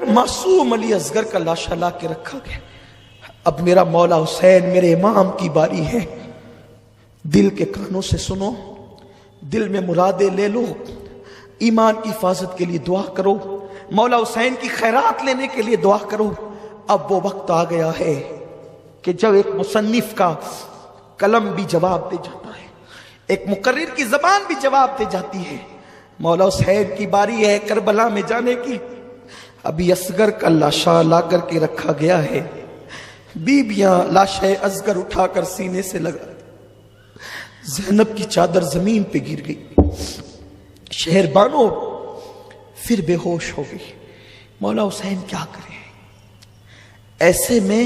معصوم علی اصغر کا لاشا لا کے رکھا گیا. اب میرا مولا حسین میرے امام کی باری ہے. دل کے کانوں سے سنو, دل میں مرادیں لے لو, ایمان کی حفاظت کے لیے دعا کرو, مولا حسین کی خیرات لینے کے لیے دعا کرو. اب وہ وقت آ گیا ہے کہ جب ایک مصنف کا قلم بھی جواب دے جاتا ہے, ایک مقرر کی زبان بھی جواب دے جاتی ہے. مولا حسین کی باری ہے کربلا میں جانے کی. ابھی اصغر کا لاشا لا کر کے رکھا گیا ہے. بیبیاں لاشا اصغر اٹھا کر سینے سے لگا, زینب کی چادر زمین پہ گر گئی. شہر بانو پھر بے ہوش ہو گئی. مولا حسین کیا کرے؟ ایسے میں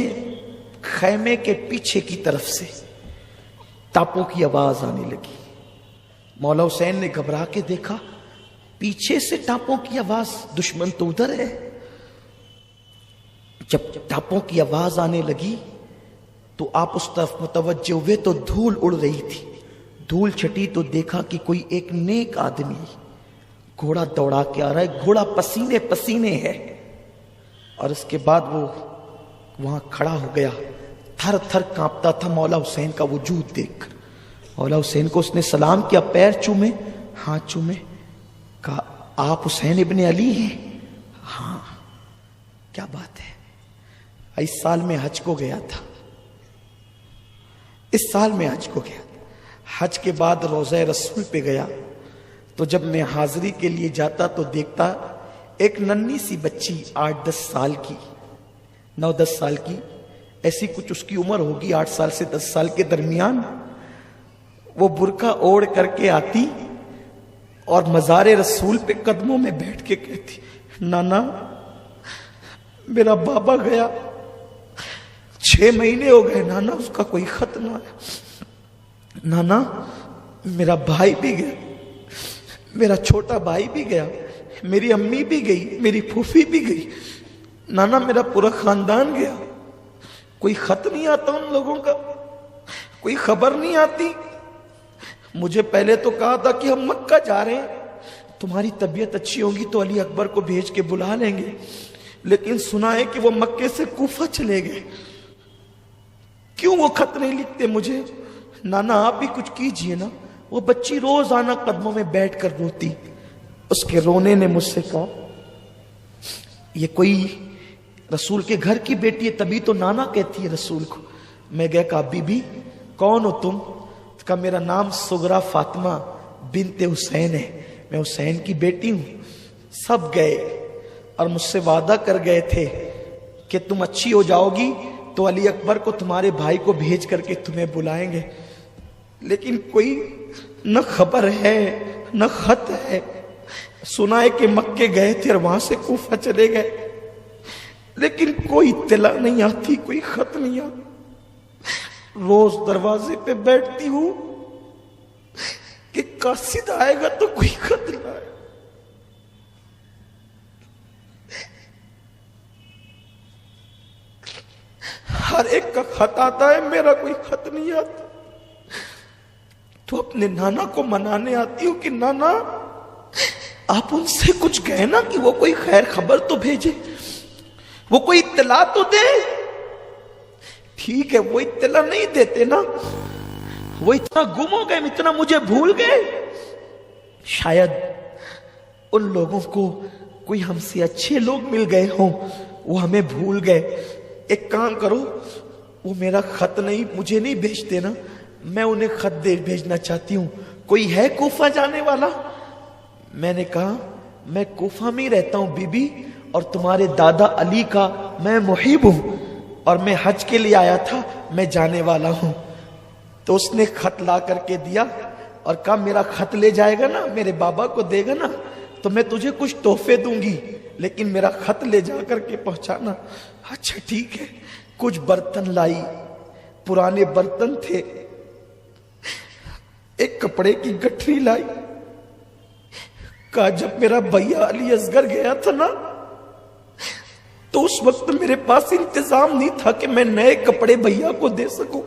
خیمے کے پیچھے کی طرف سے ٹاپوں کی آواز آنے لگی. مولا حسین نے گھبرا کے دیکھا, پیچھے سے ٹاپوں کی آواز, دشمن تو ادھر ہے. جب ٹاپوں کی آواز آنے لگی تو آپ اس طرف متوجہ ہوئے تو دھول اڑ رہی تھی. دھول چھٹی تو دیکھا کہ کوئی ایک نیک آدمی گھوڑا دوڑا کے آ رہا ہے. گھوڑا پسینے پسینے ہے. اور اس کے بعد وہ وہاں کھڑا ہو گیا, تھر تھر کانپتا تھا مولا حسین کا وجود دیکھ کر. مولا حسین کو اس نے سلام کیا, پیر چومے, ہاتھ چومے, کہا آپ حسین ابن علی ہیں؟ ہاں. کیا بات ہے؟ اس سال میں حج کو گیا تھا. اس سال میں حج کو گیا. حج کے بعد روضہ رسول پہ گیا تو جب میں حاضری کے لیے جاتا تو دیکھتا ایک ننھی سی بچی 8-10 سال کی, 9-10 سال کی, ایسی کچھ اس کی عمر ہوگی, 8 سال سے 10 سال کے درمیان. وہ برقع اوڑھ کر کے آتی اور مزار رسول پہ قدموں میں بیٹھ کے کہتی, نانا میرا بابا گیا, 6 مہینے ہو گئے نانا, اس کا کوئی خط نہ آیا. نانا میرا بھائی بھی گیا, میرا چھوٹا بھائی بھی گیا, میری امی بھی گئی, میری پھوپھی بھی گئی, نانا میرا پورا خاندان گیا. کوئی خط نہیں آتا ان لوگوں کا, کوئی خبر نہیں آتی. مجھے پہلے تو کہا تھا کہ ہم مکہ جا رہے ہیں, تمہاری طبیعت اچھی ہوگی تو علی اکبر کو بھیج کے بلا لیں گے, لیکن سنا ہے کہ وہ مکے سے کوفہ چلے گئے. کیوں وہ خط نہیں لکھتے مجھے؟ نانا آپ بھی کچھ کیجئے نا. وہ بچی روزانہ قدموں میں بیٹھ کر روتی. اس کے رونے نے مجھ سے کہا یہ کوئی رسول کے گھر کی بیٹی ہے, تبھی تو نانا کہتی ہے رسول کو. میں گیا, کہا بی بی کون ہو تم؟ کہا میرا نام سغرا فاطمہ بنت حسین ہے, میں حسین کی بیٹی ہوں. سب گئے اور مجھ سے وعدہ کر گئے تھے کہ تم اچھی ہو جاؤ گی تو علی اکبر کو تمہارے بھائی کو بھیج کر کے تمہیں بلائیں گے, لیکن کوئی نہ خبر ہے نہ خط ہے. سنا ہے کہ مکے گئے تھے اور وہاں سے کوفہ چلے گئے, لیکن کوئی اطلاع نہیں آتی, کوئی خط نہیں آتا. روز دروازے پہ بیٹھتی ہوں کہ قاصد آئے گا تو کوئی خط نہ آئے. ہر ایک کا خط آتا ہے, میرا کوئی خط نہیں آتا. تو اپنے نانا کو منانے آتی ہوں کہ نانا آپ ان سے کچھ کہے نا کہ وہ کوئی خیر خبر تو بھیجے, وہ کوئی اطلاع تو دے. ٹھیک ہے وہ اطلاع نہیں دیتے نا, وہ اتنا گم ہو گئے, اتنا مجھے بھول گئے. شاید ان لوگوں کو کوئی ہم سے اچھے لوگ مل گئے ہوں, وہ ہمیں بھول گئے. ایک کام کرو, وہ میرا خط نہیں مجھے نہیں بھیجتے نا, میں انہیں خط بھیجنا چاہتی ہوں. کوئی ہے کوفہ جانے والا؟ میں نے کہا میں کوفہ میں ہی رہتا ہوں بی بی, اور تمہارے دادا علی کا میں محب ہوں, اور میں حج کے لیے آیا تھا, میں جانے والا ہوں. تو اس نے خط لا کر کے دیا اور کہا میرا خط لے جائے گا نا, میرے بابا کو دے گا نا, تو میں تجھے کچھ تحفے دوں گی, لیکن میرا خط لے جا کر کے پہنچانا. اچھا ٹھیک ہے. کچھ برتن لائی, پرانے برتن تھے. ایک کپڑے کی گٹھری لائی. کہا جب میرا بھیا علی اصغر گیا تھا نا تو اس وقت میرے پاس انتظام نہیں تھا کہ میں نئے کپڑے بھیا کو دے سکوں.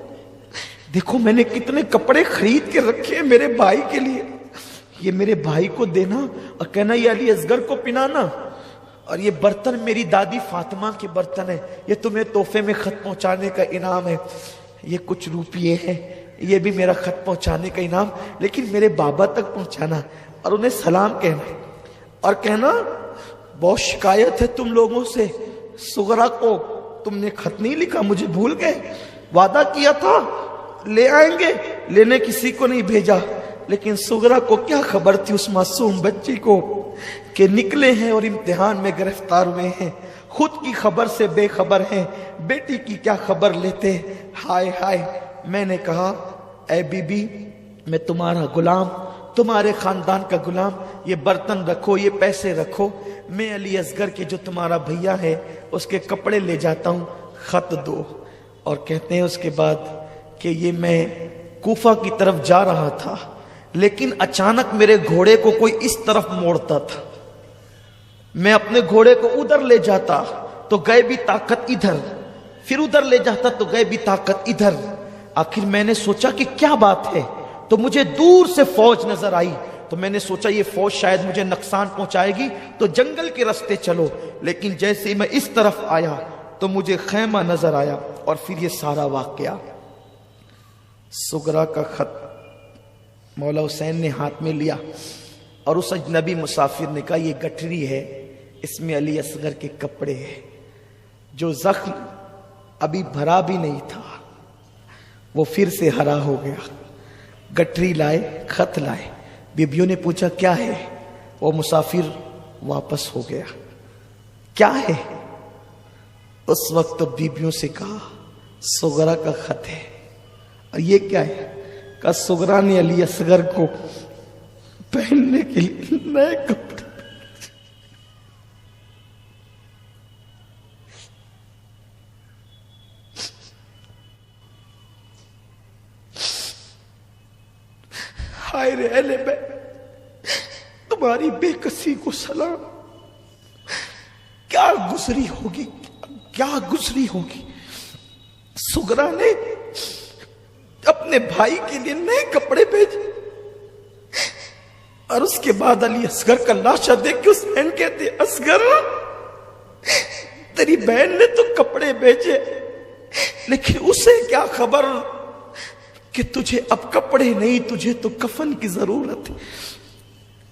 دیکھو میں نے کتنے کپڑے خرید کے رکھے میرے بھائی کے لیے, یہ میرے بھائی کو دینا اور کہنا یہ علی اصغر کو پہنانا. اور یہ برتن میری دادی فاطمہ کے برتن ہے، یہ تمہیں تحفے میں خط پہنچانے کا انعام ہے، یہ کچھ روپیے ہیں، یہ بھی میرا خط پہنچانے کا انعام، لیکن میرے بابا تک پہنچانا اور انہیں سلام کہنا اور کہنا بہت شکایت ہے تم لوگوں سے، صغرا کو تم نے خط نہیں لکھا، مجھے بھول گئے، وعدہ کیا تھا لے آئیں گے، لینے کسی کو نہیں بھیجا۔ لیکن صغرا کو کیا خبر تھی اس معصوم بچی کو کہ نکلے ہیں اور امتحان میں گرفتار ہوئے ہیں، خود کی خبر سے بے خبر ہیں، بیٹی کی کیا خبر لیتے۔ ہائے ہائے، میں نے کہا اے بی بی میں تمہارا غلام، تمہارے خاندان کا غلام، یہ برتن رکھو، یہ پیسے رکھو، میں علی اصغر کے جو تمہارا بھیا ہے اس کے کپڑے لے جاتا ہوں، خط دو۔ اور کہتے ہیں اس کے بعد کہ یہ میں کوفہ کی طرف جا رہا تھا، لیکن اچانک میرے گھوڑے کو کوئی اس طرف موڑتا تھا، میں اپنے گھوڑے کو ادھر لے جاتا تو غیبی طاقت ادھر، پھر ادھر لے جاتا تو غیبی طاقت ادھر۔ آخر میں نے سوچا کہ کیا بات ہے، تو مجھے دور سے فوج نظر آئی، تو میں نے سوچا یہ فوج شاید مجھے نقصان پہنچائے گی تو جنگل کے راستے چلو، لیکن جیسے ہی میں اس طرف آیا تو مجھے خیمہ نظر آیا، اور پھر یہ سارا واقعہ۔ صغرا کا خط مولا حسین نے ہاتھ میں لیا اور اس اجنبی مسافر نے کہا یہ گٹھری ہے، اس میں علی اصغر کے کپڑے ہیں، جو زخم ابھی بھرا بھی نہیں تھا وہ پھر سے ہرا ہو گیا۔ گٹھری لائے، خط لائے، بیبیوں نے پوچھا کیا ہے، وہ مسافر واپس ہو گیا۔ کیا ہے؟ اس وقت بیبیوں سے کہا صغرا کا خط ہے۔ اور یہ کیا ہے؟ کہ صغرا نے علی اصغر کو پہننے کے لیے نئے کپڑے، ہائے رے اہل بیت، تمہاری بے کسی کو سلام، کیا گزری ہوگی، کیا گزری ہوگی۔ صغرا نے اپنے بھائی کے لیے نئے کپڑے بھیجے، اور اس کے بعد علی اصغر کا لاشا دیکھ کے حسین کہتے اصغر تیری بہن نے تو کپڑے بھیجے، لیکن اسے کیا خبر کہ تجھے اب کپڑے نہیں، تجھے تو کفن کی ضرورت ہے۔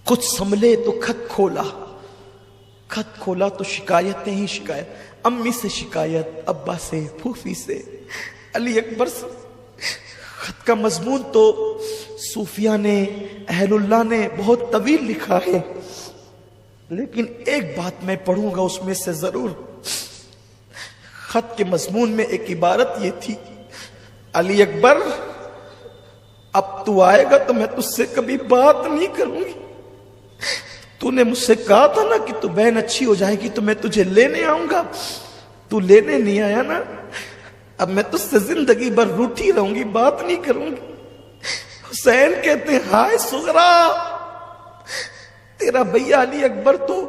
کچھ سنبھلے تو خط کھولا، خط کھولا تو شکایتیں ہی شکایت، امی سے شکایت، ابا سے، پھوفی سے، علی اکبر سے۔ خط کا مضمون تو صوفیہ نے، اہل اللہ نے بہت طویل لکھا ہے، لیکن ایک بات میں پڑھوں گا اس میں سے ضرور۔ خط کے مضمون میں ایک عبارت یہ تھی، علی اکبر اب تو آئے گا تو میں تجھ سے کبھی بات نہیں کروں گی، تو نے مجھ سے کہا تھا نا کہ تو بہن اچھی ہو جائے گی تو میں تجھے لینے آؤں گا، تو لینے نہیں آیا نا، اب میں تجھ سے زندگی بھر روٹھی رہوں گی، بات نہیں کروں گی۔ حسین کہتے ہیں ہائے صغرا، تیرا بھیا علی اکبر تو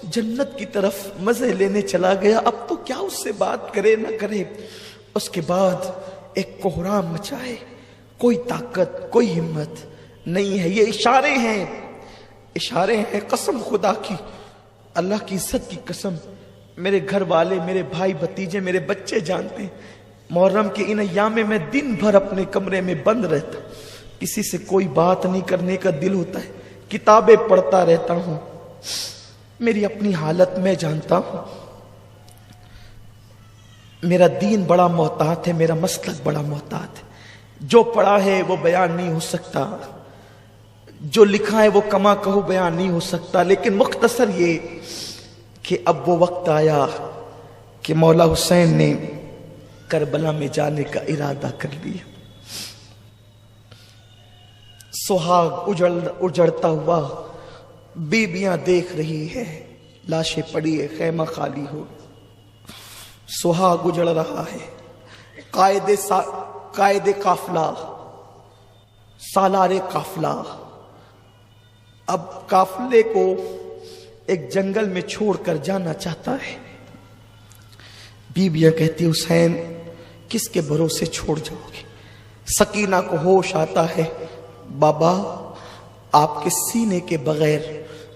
جنت کی طرف مزے لینے چلا گیا، اب تو کیا اس سے بات کرے نہ کرے۔ اس کے بعد ایک کوہرام مچائے، کوئی طاقت، کوئی ہمت نہیں ہے۔ یہ اشارے ہیں، اشارے ہیں، قسم خدا کی، اللہ کی عزت کی قسم، میرے گھر والے، میرے بھائی بھتیجے، میرے بچے جانتے ہیں، محرم کے ان ایام میں دن بھر اپنے کمرے میں بند رہتا، کسی سے کوئی بات نہیں کرنے کا دل ہوتا ہے، کتابیں پڑھتا رہتا ہوں، میری اپنی حالت میں جانتا ہوں، میرا دین بڑا محتاط ہے، میرا مسلک بڑا محتاط ہے، جو پڑھا ہے وہ بیان نہیں ہو سکتا، جو لکھا ہے وہ کما کہو بیان نہیں ہو سکتا، لیکن مختصر یہ کہ اب وہ وقت آیا کہ مولا حسین نے کربلا میں جانے کا ارادہ کر لیا۔ سہاگ اجڑتا ہوا بیبیاں دیکھ رہی ہے، لاشیں پڑی ہے، خیمہ خالی ہو، سہاگ اجڑ رہا ہے، قائد قافلہ، سالار قافلہ اب قافلے کو ایک جنگل میں چھوڑ کر جانا چاہتا ہے۔ بیویاں کہتی حسین کس کے بھروسے چھوڑ جاؤ گے؟ سکینہ کو ہوش آتا ہے، بابا آپ کے سینے کے بغیر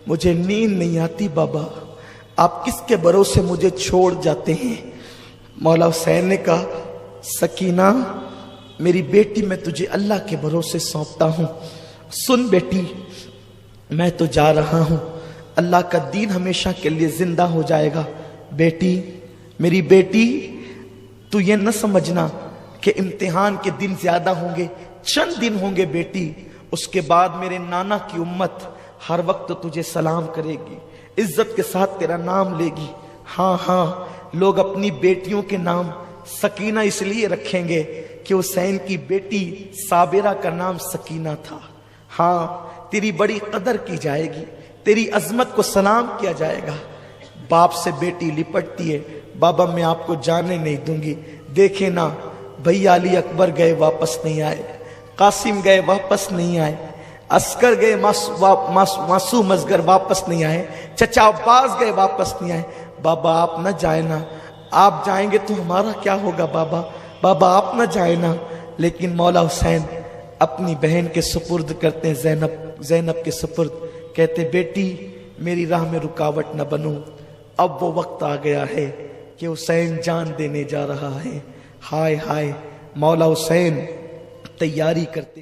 مجھے نیند نہیں آتی، بابا آپ کس کے بھروسے مجھے چھوڑ جاتے ہیں؟ مولا حسین نے کہا سکینہ میری بیٹی میں تجھے اللہ کے بھروسے سونپتا ہوں، سن بیٹی میں تو جا رہا ہوں، اللہ کا دین ہمیشہ کے لیے زندہ ہو جائے گا۔ بیٹی میری بیٹی تو یہ نہ سمجھنا کہ امتحان کے دن زیادہ ہوں گے، چند دن ہوں گے بیٹی، اس کے بعد میرے نانا کی امت ہر وقت تجھے سلام کرے گی، عزت کے ساتھ تیرا نام لے گی۔ ہاں ہاں لوگ اپنی بیٹیوں کے نام سکینہ اس لیے رکھیں گے کہ حسین کی بیٹی صابرہ کا نام سکینہ تھا۔ ہاں تیری بڑی قدر کی جائے گی، تیری عظمت کو سلام کیا جائے گا۔ باپ سے بیٹی لپٹتی ہے، بابا میں آپ کو جانے نہیں دوں گی، دیکھیں نا بھیا علی اکبر گئے واپس نہیں آئے، قاسم گئے واپس نہیں آئے، عسکر گئے معصوم اصغر واپس نہیں آئے، چچا عباس گئے واپس نہیں آئے۔ بابا آپ نہ جائیں نا، آپ جائیں گے تو ہمارا کیا ہوگا بابا، بابا آپ نہ جائیں نا۔ لیکن مولا حسین اپنی بہن کے سپرد کرتے ہیں، زینب کے سپرد، کہتے بیٹی میری راہ میں رکاوٹ نہ بنو، اب وہ وقت آ گیا ہے کہ حسین جان دینے جا رہا ہے۔ ہائے ہائے مولا حسین تیاری کرتے